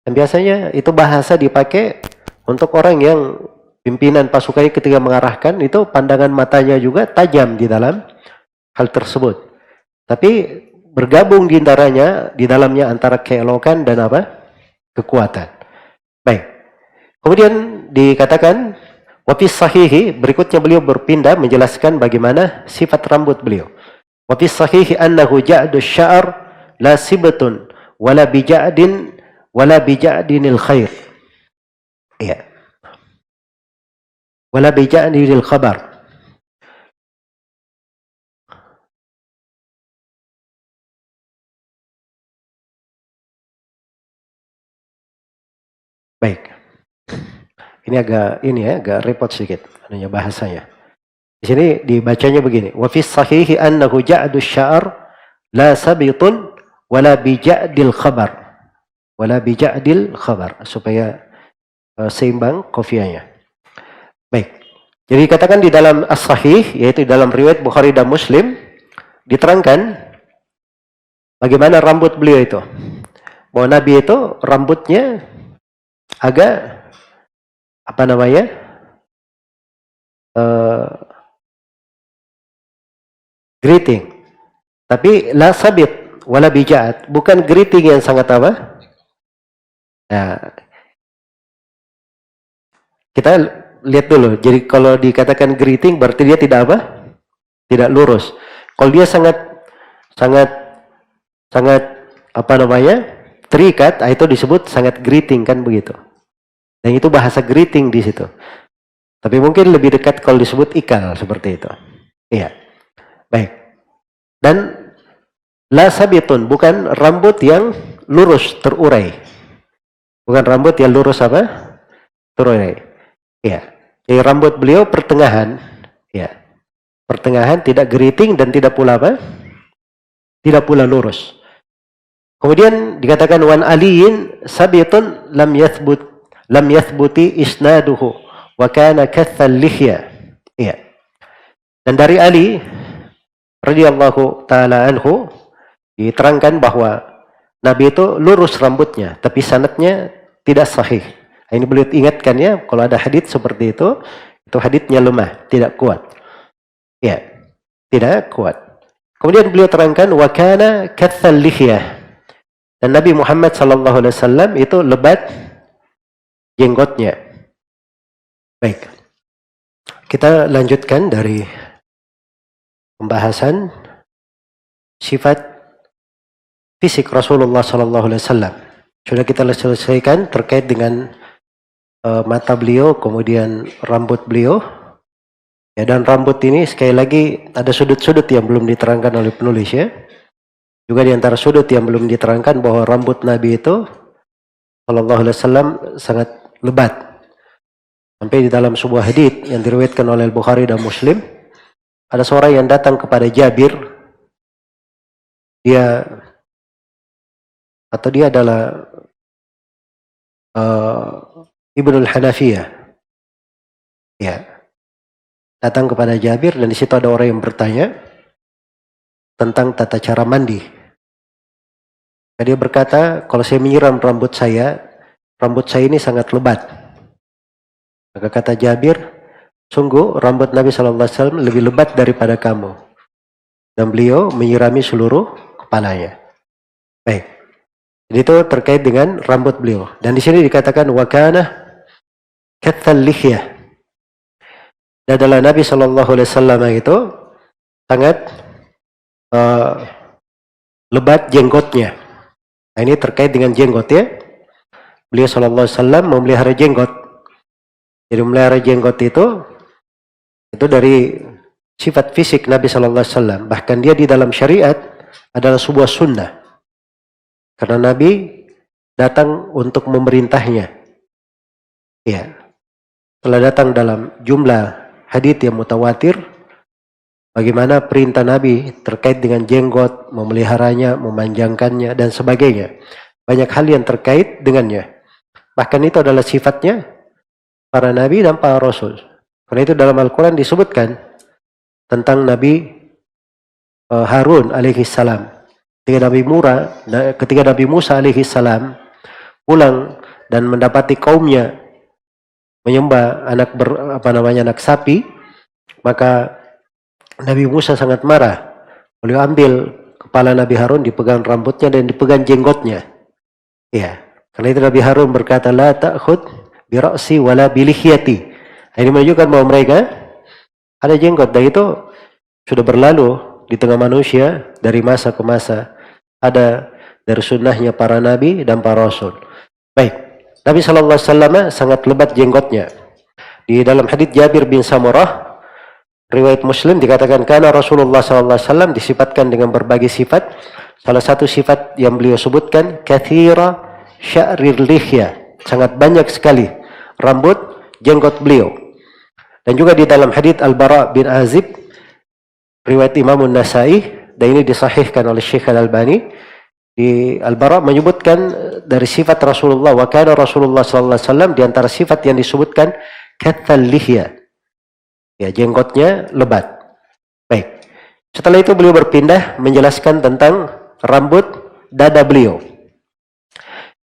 Dan biasanya itu bahasa dipakai untuk orang yang pimpinan pasukannya ketika mengarahkan, itu pandangan matanya juga tajam di dalam hal tersebut. Tapi bergabung di dalamnya antara keelokan dan apa? Kekuatan. Baik. Kemudian dikatakan wa fi sahihi, berikutnya beliau berpindah menjelaskan bagaimana sifat rambut beliau. Wa fi sahihi annahu ja'du sya'r la sibtun wala bija'dinil khair. Iya. Wala bija'dinil khabar. Baik. Ini agak repot sedikit adanya bahasanya. Di sini dibacanya begini. Wa fi sahihi annahu ja'du sya'r la sabitun wala bija'dil khabar. Wala bija'dil khabar, supaya seimbang kofianya. Baik. Jadi katakan di dalam As-Sahih, yaitu dalam riwayat Bukhari dan Muslim, diterangkan bagaimana rambut beliau itu. Bahwa Nabi itu rambutnya agak geriting, tapi la sabit wala bija'at, bukan geriting yang sangat apa? Nah, kita lihat dulu. Jadi kalau dikatakan geriting berarti dia tidak apa? Tidak lurus. Kalau dia sangat terikat, itu disebut sangat geriting, kan begitu. Dan itu bahasa geriting di situ. Tapi mungkin lebih dekat kalau disebut ikal, seperti itu. Iya. Baik. Dan la sabitun, bukan rambut yang lurus terurai. Bukan rambut yang lurus apa? Terurai. Iya. Jadi rambut beliau pertengahan, ya. Pertengahan, tidak geriting dan tidak pula apa? tidak pula lurus. Kemudian dikatakan wan aliyin sabitun lam yathbuti isnaduhu wa kana kathal lihya. Iya. Dan dari Ali radhiyallahu taala anhu diterangkan bahwa Nabi itu lurus rambutnya, tapi sanadnya tidak sahih. Ini beliau ingatkan ya, kalau ada hadits seperti itu haditsnya lemah, tidak kuat. Ya, tidak kuat. Kemudian beliau terangkan wa kana kathal lihyah. Dan Nabi Muhammad sallallahu alaihi wasallam itu lebat jenggotnya. Baik. Kita lanjutkan dari pembahasan sifat fisik Rasulullah sallallahu alaihi wasallam. Sudah kita selesaikan terkait dengan mata beliau, kemudian rambut beliau. Ya, dan rambut ini sekali lagi ada sudut-sudut yang belum diterangkan oleh penulis ya. Juga di antara sudut yang belum diterangkan bahwa rambut Nabi itu sallallahu alaihi wasallam sangat lebat. Sampai di dalam sebuah hadits yang diriwayatkan oleh Al-Bukhari dan Muslim, ada seorang yang datang kepada Jabir. Dia adalah Ibnul Hanafiyah. Ya. Datang kepada Jabir dan di situ ada orang yang bertanya tentang tata cara mandi. Dia berkata, kalau saya menyiram rambut saya ini sangat lebat. Maka kata Jabir, sungguh rambut Nabi SAW lebih lebat daripada kamu. Dan beliau menyirami seluruh kepalanya. Baik. Jadi itu terkait dengan rambut beliau. Dan di sini dikatakan wakana kathal lihyah. Dan adalah Nabi SAW itu sangat lebat jenggotnya. Nah, ini terkait dengan jenggot ya. Beliau SAW memelihara jenggot. Jadi memelihara jenggot itu dari sifat fisik Nabi SAW. Bahkan dia di dalam syariat adalah sebuah sunnah. Karena Nabi datang untuk memerintahnya. Ya. Telah datang dalam jumlah hadits yang mutawatir bagaimana perintah Nabi terkait dengan jenggot, memeliharanya, memanjangkannya dan sebagainya. Banyak hal yang terkait dengannya. Bahkan itu adalah sifatnya para nabi dan para rasul. Karena itu dalam Al-Quran disebutkan tentang Nabi Harun alaihi salam. Ketika Nabi Musa alaihi salam pulang dan mendapati kaumnya menyembah anak sapi, maka Nabi Musa sangat marah. Beliau ambil kepala Nabi Harun, dipegang rambutnya dan dipegang jenggotnya. Ya, karena itu Nabi Harun berkata, la ta'khud bi ra'si wala bi lihyati. Ini menunjukkan bahwa mereka ada jenggot, dan itu sudah berlalu di tengah manusia dari masa ke masa. Ada dari sunnahnya para nabi dan para rasul. Baik, Nabi SAW sangat lebat jenggotnya. Di dalam hadits Jabir bin Samurah, riwayat Muslim dikatakan karena Rasulullah SAW disifatkan dengan berbagai sifat. Salah satu sifat yang beliau sebutkan, kathira sya'rir lihya, sangat banyak sekali rambut jenggot beliau. Dan juga di dalam hadits Al-Bara bin Azib, riwayat Imam An-Nasai, dan ini disahihkan oleh Syekh Al-Albani. Di Al-Bara menyebutkan dari sifat Rasulullah, wa kana Rasulullah sallallahu alaihi wasallam, di antara sifat yang disebutkan kathal lihya. Ya, jenggotnya lebat. Baik. Setelah itu beliau berpindah menjelaskan tentang rambut dada beliau.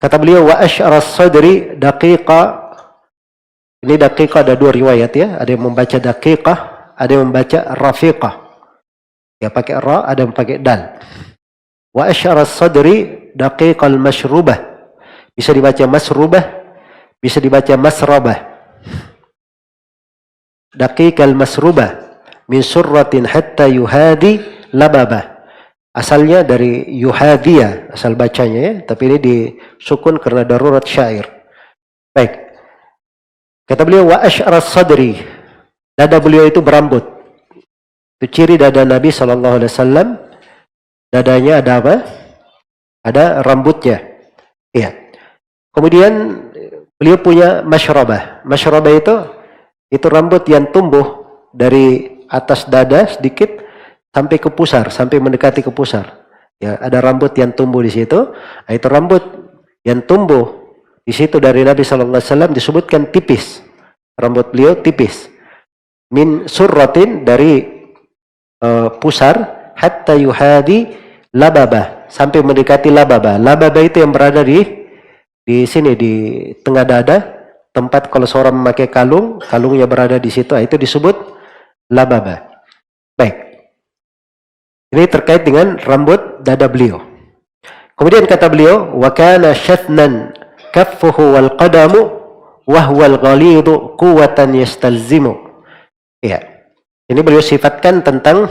Kata beliau, wa asy'aras sadri daqiqa. Ini daqiqa ada dua riwayat ya, ada yang membaca daqiqah, ada yang membaca rafiqah. Ya pakai ra, ada yang pakai dal. Wa asy'aras sadri daqiqal mashrubah. Bisa dibaca masrubah, bisa dibaca masrabah. Daqiqal masrubah min surratin hatta yuhadi lababah. Asalnya dari yuhadiyah, asal bacanya ya, tapi ini disukun karena darurat syair. Baik. Kata beliau, wa asy'aras sadri, dada beliau itu berambut. Itu ciri dada Nabi SAW. Dadanya ada apa? Ada rambutnya. Iya. Kemudian beliau punya masyrabah. Masyrabah itu rambut yang tumbuh dari atas dada sedikit sampai ke pusar, sampai mendekati ke pusar. Ya, ada rambut yang tumbuh di situ. Itu rambut yang tumbuh di situ dari Nabi sallallahu alaihi wasallam disebutkan tipis. Rambut beliau tipis. Min surratin, dari pusar, hatta yuhadi lababah, sampai mendekati lababah. Lababah itu yang berada di sini, di tengah dada, tempat kalau seorang memakai kalung, kalungnya berada di situ, itu disebut lababah. Baik. Ini terkait dengan rambut dada beliau. Kemudian kata beliau, wa kana syathnan kaffuhu wal qadamu wa huwa al-ghalidhu quwwatan yastalzimu. Ya. Ini beliau sifatkan tentang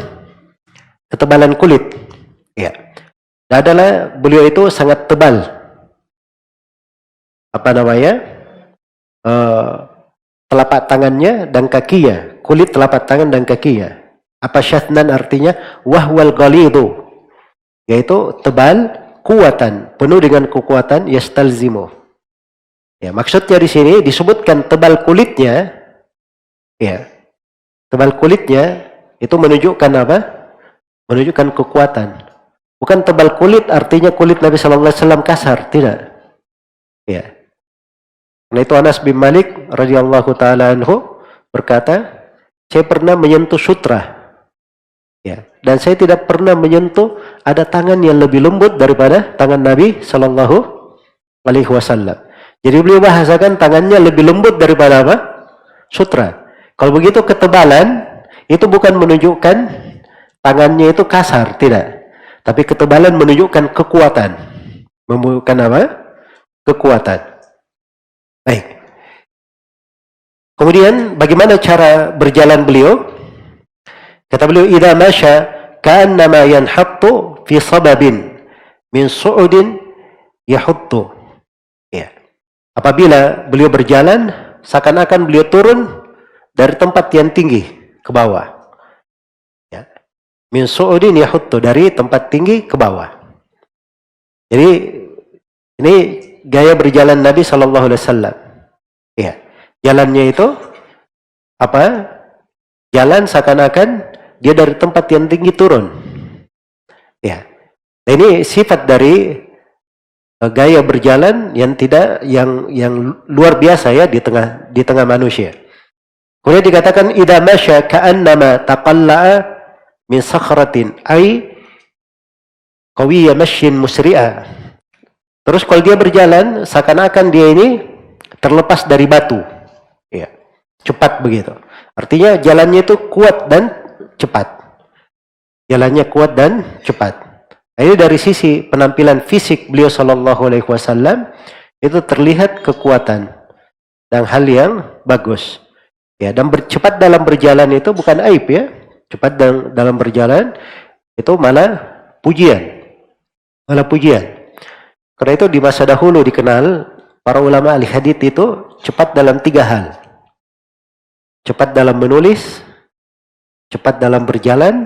ketebalan kulit. Ya. Adalah beliau itu sangat tebal. Apa namanya? Telapak tangannya dan kakinya, kulit telapak tangan dan kakinya. Apa syathnan artinya? Wahwal ghalidhu, yaitu tebal, kuatan, penuh dengan kekuatan, yastalzimu. Ya, maksudnya di sini disebutkan tebal kulitnya. Ya, tebal kulitnya itu menunjukkan apa? Menunjukkan kekuatan. Bukan tebal kulit artinya kulit Nabi sallallahu alaihi wasallam kasar, tidak. Ya. Karena itu Anas bin Malik radhiyallahu taala anhu berkata, saya pernah menyentuh sutra. Ya, dan saya tidak pernah menyentuh ada tangan yang lebih lembut daripada tangan Nabi sallallahu alaihi wasallam. Jadi beliau bahasakan tangannya lebih lembut daripada apa? Sutra. Kalau begitu ketebalan itu bukan menunjukkan tangannya itu kasar, tidak. Tapi ketebalan menunjukkan kekuatan. Menunjukkan apa? Kekuatan. Baik. Kemudian bagaimana cara berjalan beliau? Kata beliau, idza masya ka'annama yanhattu fi sababin min su'udin yahuttu. Ya. Apabila beliau berjalan, seakan-akan beliau turun dari tempat yang tinggi ke bawah. Ya. Min su'udin yahuttu, dari tempat tinggi ke bawah. Jadi ini gaya berjalan Nabi sallallahu alaihi wasallam. Ya. Jalannya itu apa? Jalan seakan-akan dia dari tempat yang tinggi turun. Ya. Nah, ini sifat dari gaya berjalan yang tidak yang luar biasa ya di tengah manusia. Kemudian dikatakan idza masya ka'annama taqalla'a min sakhratin ay qawiyya mashyin musri'a. Terus kalau dia berjalan seakan-akan dia ini terlepas dari batu. Ya. Cepat begitu. Artinya jalannya itu kuat dan cepat. Jalannya kuat dan cepat. Nah, ini dari sisi penampilan fisik beliau sallallahu alaihi wasallam itu terlihat kekuatan dan hal yang bagus. Ya, dan cepat dalam berjalan itu bukan aib ya. Cepat dalam berjalan itu malah pujian. Malah pujian. Karena itu di masa dahulu dikenal para ulama ahli hadits itu cepat dalam 3 hal. Cepat dalam menulis, cepat dalam berjalan,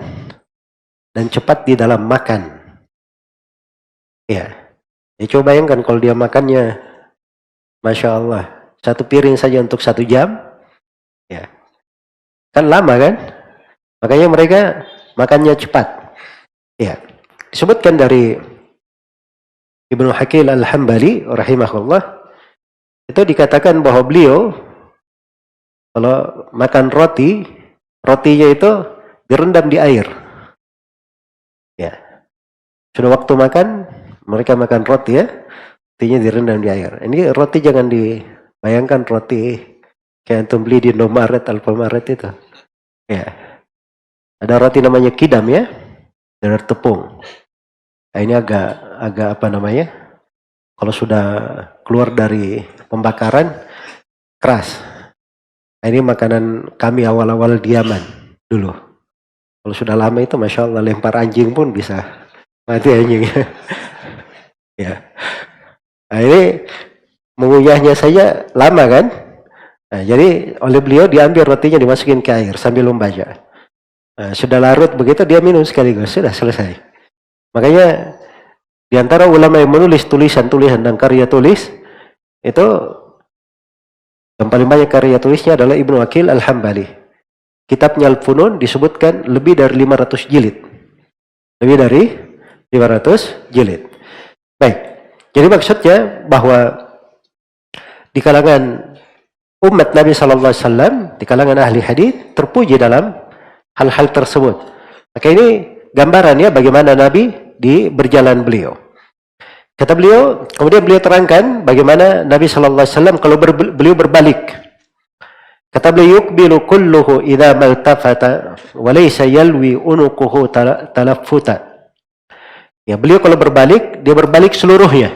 dan cepat di dalam makan. Ya, coba bayangkan kalau dia makannya, Masya Allah, 1 piring saja untuk 1 jam, ya, kan lama kan? Makanya mereka makannya cepat. Ya, disebutkan dari Ibnu Hakil Al-Hambali rahimahullah, itu dikatakan bahwa beliau kalau makan roti, rotinya itu direndam di air. Ya. Sudah waktu makan, mereka makan roti ya, rotinya direndam di air. Ini roti jangan dibayangkan roti kayak antum beli di Indomaret, Alfamaret itu. Ya. Ada roti namanya kidam ya, dari tepung. Nah, ini agak apa namanya? Kalau sudah keluar dari pembakaran, keras. Nah, ini makanan kami awal-awal di Yaman dulu. Kalau sudah lama itu Masya Allah lempar anjing pun bisa mati anjingnya. Ya. Nah, ini mengunyahnya saja lama kan. Nah, jadi oleh beliau diambil rotinya dimasukin ke air sambil membaca. Nah, sudah larut begitu dia minum sekaligus, sudah selesai. Makanya di antara ulama yang menulis tulisan-tulisan dan karya tulis itu yang paling banyak karya tulisnya adalah Ibnu Akil Al-Hambali. Kitabnya Al-Funun disebutkan lebih dari 500 jilid. Lebih dari 500 jilid. Baik. Jadi maksudnya bahwa di kalangan umat Nabi sallallahu alaihi wasallam, di kalangan ahli hadis terpuji dalam hal-hal tersebut. Maka ini gambarannya bagaimana Nabi di berjalan beliau. Kata beliau, kemudian beliau terangkan bagaimana Nabi sallallahu alaihi wasallam kalau beliau berbalik. Kata beliau, yuqbilu kulluhu idza maltafata wa laysa yalwi unuquhu talaffuta. Ya, beliau kalau berbalik, dia berbalik seluruhnya.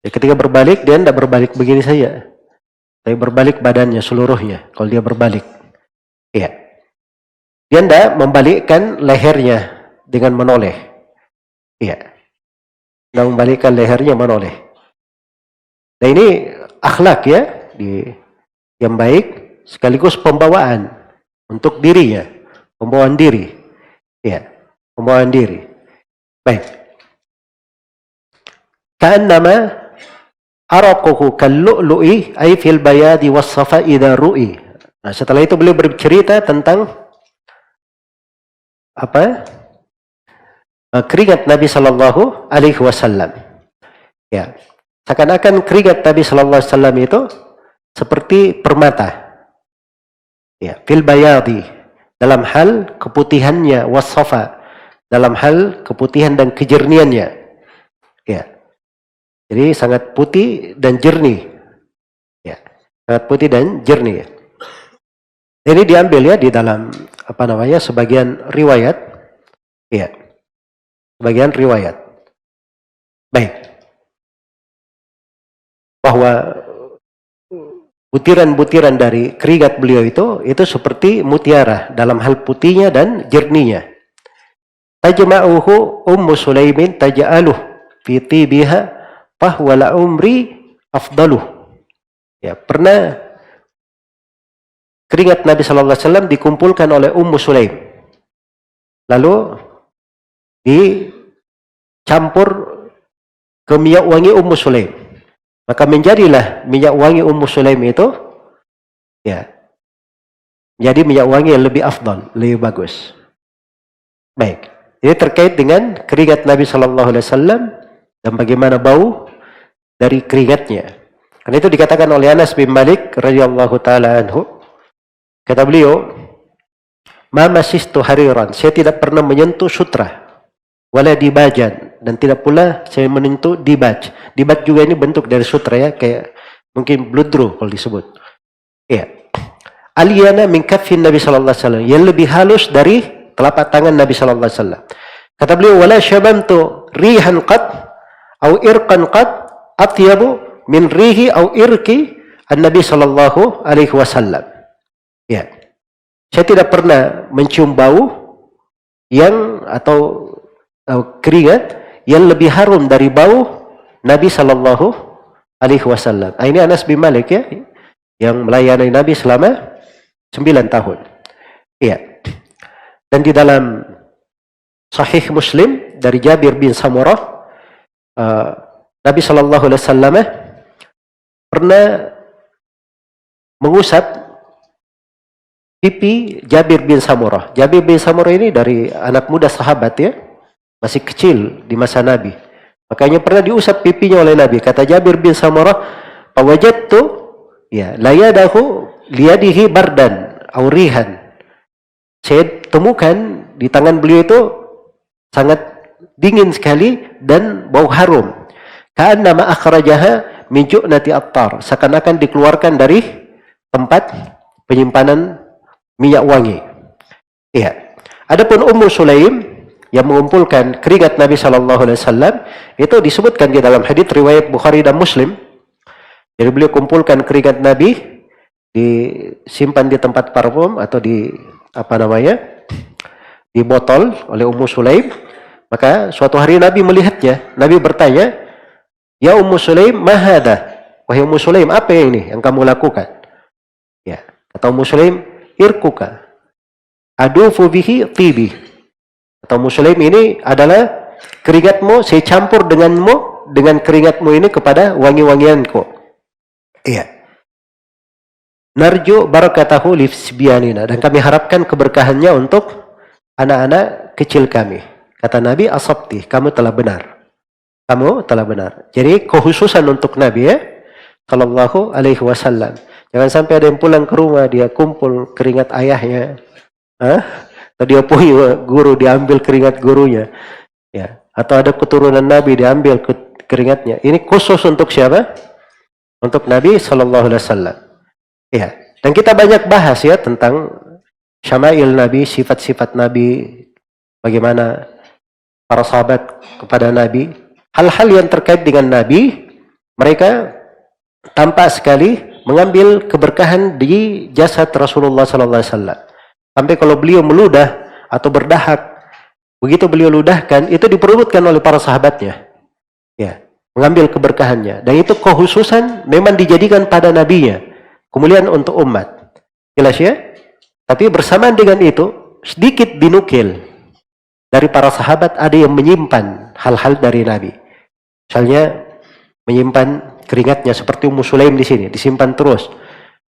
Ya, ketika berbalik, dia tidak berbalik begini saja. Tapi berbalik badannya seluruhnya kalau dia berbalik. Ya. Dia tidak membalikkan lehernya dengan menoleh. Ya. Tidak membalikkan lehernya menoleh. Nah ini akhlak ya, yang baik sekaligus pembawaan untuk dirinya, pembawaan diri. Ya, pembawaan diri. Baik. Ka'annama araquhu kal-lu'lu'i ay fil bayadi was-safa idza ru'i. Nah, setelah itu beliau bercerita tentang keringat Nabi sallallahu alaihi wasallam. Ya. Seakan-akan keringat Nabi sallallahu alaihi wasallam itu seperti permata. Ya, fil bayadi dalam hal keputihannya, was-safa dalam hal keputihan dan kejerniannya. Ya. Jadi sangat putih dan jernih. Ya, sangat putih dan jernih. Ini diambil ya di dalam sebagian riwayat. Ya. Sebagian riwayat. Baik. Bahwa butiran-butiran dari keringat beliau itu seperti mutiara dalam hal putihnya dan jernihnya. Tajma'uhu Ummu Sulaimin taj'aluh fi tibiha fahwala umri afdaluh. Ya, pernah keringat Nabi sallallahu alaihi wasallam dikumpulkan oleh Ummu Sulaim. Lalu dicampur ke minyak wangi Ummu Sulaim. Maka menjadilah minyak wangi Ummu Sulaim itu ya menjadi minyak wangi yang lebih afdal, lebih bagus. Baik. Ini terkait dengan keringat Nabi sallallahu alaihi wasallam dan bagaimana bau dari keringatnya. Karena itu dikatakan oleh Anas bin Malik radhiyallahu taala anhu, kata beliau, "Ma masistu hariran." Saya tidak pernah menyentuh sutra. Wala dibajan, dan tidak pula saya menyentuh dibaj. Dibaj juga ini bentuk dari sutra ya, kayak mungkin bludru kalau disebut. Ya. Aliyana min kaffin Nabi sallallahu alaihi wasallam, yang lebih halus dari telapak tangan Nabi sallallahu alaihi wasallam. Kata beliau, wala syabamtu rihan qad au irqan qad atyabu min rihi au irqi an-Nabi sallallahu alaihi wasallam. Ya. Saya tidak pernah mencium bau yang atau keringat yang lebih harum dari bau Nabi sallallahu alaihi wasallam. Ini Anas bin Malik ya, yang melayani Nabi selama 9 tahun. Iya. Dan di dalam Sahih Muslim dari Jabir bin Samurah, Nabi sallallahu alaihi wasallam pernah mengusap pipi Jabir bin Samurah. Jabir bin Samurah ini dari anak muda sahabat ya, masih kecil di masa Nabi. Makanya pernah diusap pipinya oleh Nabi. Kata Jabir bin Samurah, "Fawajadtu ya la yadahu liyadihi bardan aw rihan." Saya temukan di tangan beliau itu sangat dingin sekali dan bau harum. Ka'annama akhrajaha min ju'nati attar. Seakan-akan dikeluarkan dari tempat penyimpanan minyak wangi. Iya. Adapun Ummu Sulaim yang mengumpulkan keringat Nabi sallallahu alaihi wasallam itu disebutkan di dalam hadis riwayat Bukhari dan Muslim. Jadi beliau kumpulkan keringat Nabi, disimpan di tempat parfum atau di di botol oleh Ummu Sulaim. Maka suatu hari Nabi melihatnya. Nabi bertanya, "Ya Ummu Sulaim, ma hadha?" Wahai Ummu Sulaim, apa ini yang kamu lakukan? Ya, kata Ummu Sulaim, "Irkuka adufu bihi tibi." Atau Muslim ini adalah keringatmu, saya campur dengan keringatmu ini kepada wangi-wangianku. Iya. Narju barakatahu li sibyanina, dan kami harapkan keberkahannya untuk anak-anak kecil kami. kata Nabi, asabti, kamu telah benar. Kamu telah benar. Jadi kekhususan untuk Nabi ya, Sallallahu Alaihi Wasallam. Jangan sampai ada yang pulang ke rumah, dia kumpul keringat ayahnya. Atau dia punya guru, diambil keringat gurunya. Ya. Atau ada keturunan Nabi, diambil keringatnya. Ini khusus untuk siapa? Untuk Nabi Sallallahu Alaihi Wasallam. Ya. Dan kita banyak bahas ya tentang syama'il Nabi, sifat-sifat Nabi, bagaimana para sahabat kepada Nabi. Hal-hal yang terkait dengan Nabi, mereka tampak sekali mengambil keberkahan di jasad Rasulullah Sallallahu Alaihi Wasallam. Sampai kalau beliau meludah atau berdahak, begitu beliau ludahkan, itu diperebutkan oleh para sahabatnya. Ya, mengambil keberkahannya. Dan itu kekhususan memang dijadikan pada nabinya. Kemuliaan untuk umat. Jelas ya? Tapi bersamaan dengan itu, sedikit dinukil. Dari para sahabat ada yang menyimpan hal-hal dari Nabi. Misalnya, menyimpan keringatnya seperti Ummu Sulaim di sini, disimpan terus.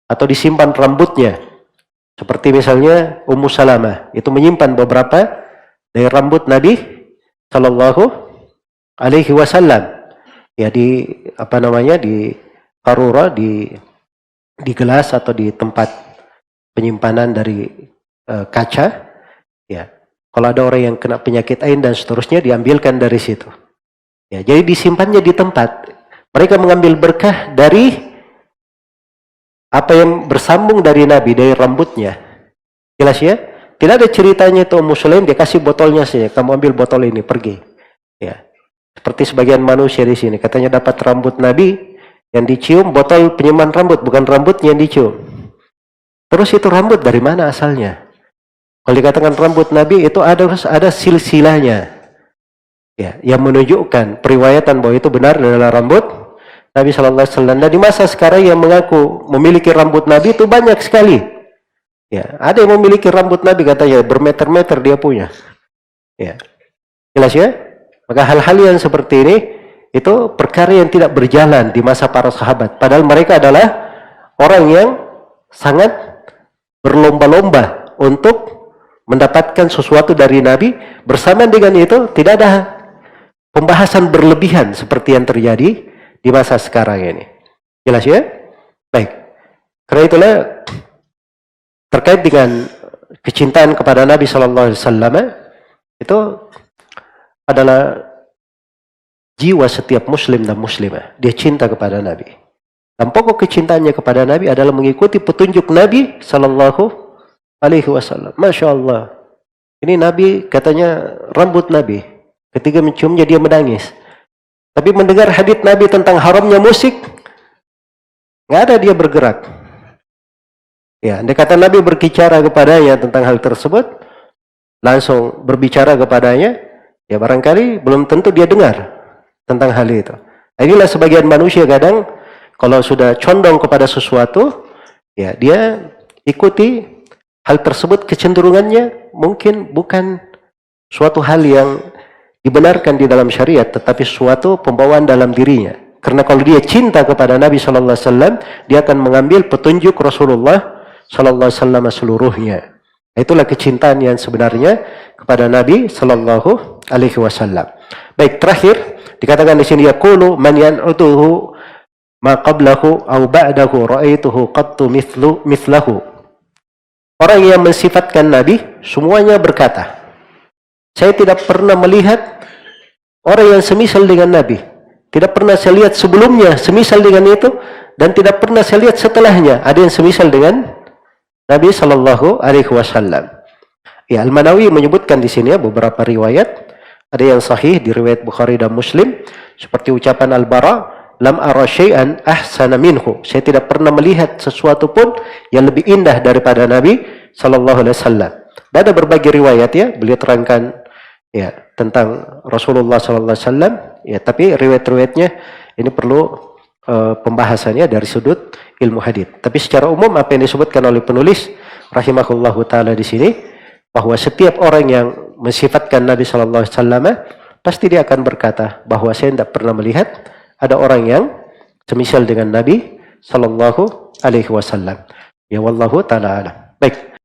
Atau disimpan rambutnya. Seperti misalnya Ummu Salamah, itu menyimpan beberapa dari rambut Nabi Sallallahu Alaihi Wasallam. Ya di di qarura, di gelas atau di tempat penyimpanan dari kaca. Ya, kalau ada orang yang kena penyakit ain dan seterusnya diambilkan dari situ. Ya, jadi disimpannya di tempat. Mereka mengambil berkah dari apa yang bersambung dari Nabi, dari rambutnya. Jelas ya? Tidak ada ceritanya itu Ummu Sulaim dia kasih botolnya saja. Kamu ambil botol ini, pergi. Ya. Seperti sebagian manusia di sini, katanya dapat rambut Nabi yang dicium, botol penyimpan rambut, bukan rambutnya yang dicium. Terus itu rambut dari mana asalnya? Kalau dikatakan rambut Nabi itu ada silsilahnya. Ya, yang menunjukkan periwayatan bahwa itu benar adalah rambut Nabi Sallallahu Alaihi Wasallam. Dan di masa sekarang yang mengaku memiliki rambut Nabi itu banyak sekali. Ya, ada yang memiliki rambut Nabi katanya bermeter-meter dia punya. Ya, jelas ya? Maka hal-hal yang seperti ini itu perkara yang tidak berjalan di masa para sahabat. Padahal mereka adalah orang yang sangat berlomba-lomba untuk mendapatkan sesuatu dari Nabi. Bersamaan dengan itu tidak ada pembahasan berlebihan seperti yang terjadi di masa sekarang ini. Jelas ya? Baik. Karena itulah terkait dengan kecintaan kepada Nabi Sallallahu Alaihi Wasallam itu adalah jiwa setiap muslim dan muslimah. Dia cinta kepada Nabi. Dan pokok kecintaannya kepada Nabi adalah mengikuti petunjuk Nabi Sallallahu Alaihi Wasallam. Masya Allah. Ini Nabi katanya rambut Nabi. Ketika menciumnya dia menangis. Tapi mendengar hadits Nabi tentang haramnya musik, nggak ada dia bergerak. Ya, andai kata Nabi berbicara kepadanya tentang hal tersebut, langsung berbicara kepadanya, ya barangkali belum tentu dia dengar tentang hal itu. Inilah sebagian manusia kadang kalau sudah condong kepada sesuatu, ya dia ikuti hal tersebut, kecenderungannya mungkin bukan suatu hal yang dibenarkan di dalam syariat, tetapi suatu pembawaan dalam dirinya. Karena kalau dia cinta kepada Nabi Sallallahu Alaihi Wasallam, dia akan mengambil petunjuk Rasulullah Sallallahu Alaihi Wasallam seluruhnya. Itulah kecintaan yang sebenarnya kepada Nabi Sallallahu Alaihi Wasallam. Baik, terakhir dikatakan di sini yaqulu man yan'utuhu ma qablahu aw ba'dahu ra'aituhu qattu mithlahu. Orang yang mensifatkan Nabi semuanya berkata, saya tidak pernah melihat orang yang semisal dengan Nabi. Tidak pernah saya lihat sebelumnya semisal dengan itu, dan tidak pernah saya lihat setelahnya ada yang semisal dengan Nabi Sallallahu Alaihi Wasallam. Ya, Al-Manawi menyebutkan di sini ya, beberapa riwayat. Ada yang sahih di riwayat Bukhari dan Muslim, seperti ucapan Al-Bara, lam ara syai'an ahsana minhu. Saya tidak pernah melihat sesuatu pun yang lebih indah daripada Nabi Sallallahu Alaihi Wasallam. Dan ada berbagai riwayat ya, beliau terangkan ya tentang Rasulullah Sallallahu Alaihi Wasallam. Ya, tapi riwayat-riwayatnya ini perlu pembahasannya dari sudut ilmu hadits. Tapi secara umum apa yang disebutkan oleh penulis rahimahullahu taala di sini, bahwa setiap orang yang mensifatkan Nabi Sallallahu Alaihi Wasallam pasti dia akan berkata bahwa saya tidak pernah melihat ada orang yang semisal dengan Nabi Sallallahu Alaihi Wasallam. Ya wallahu taala alam. Baik.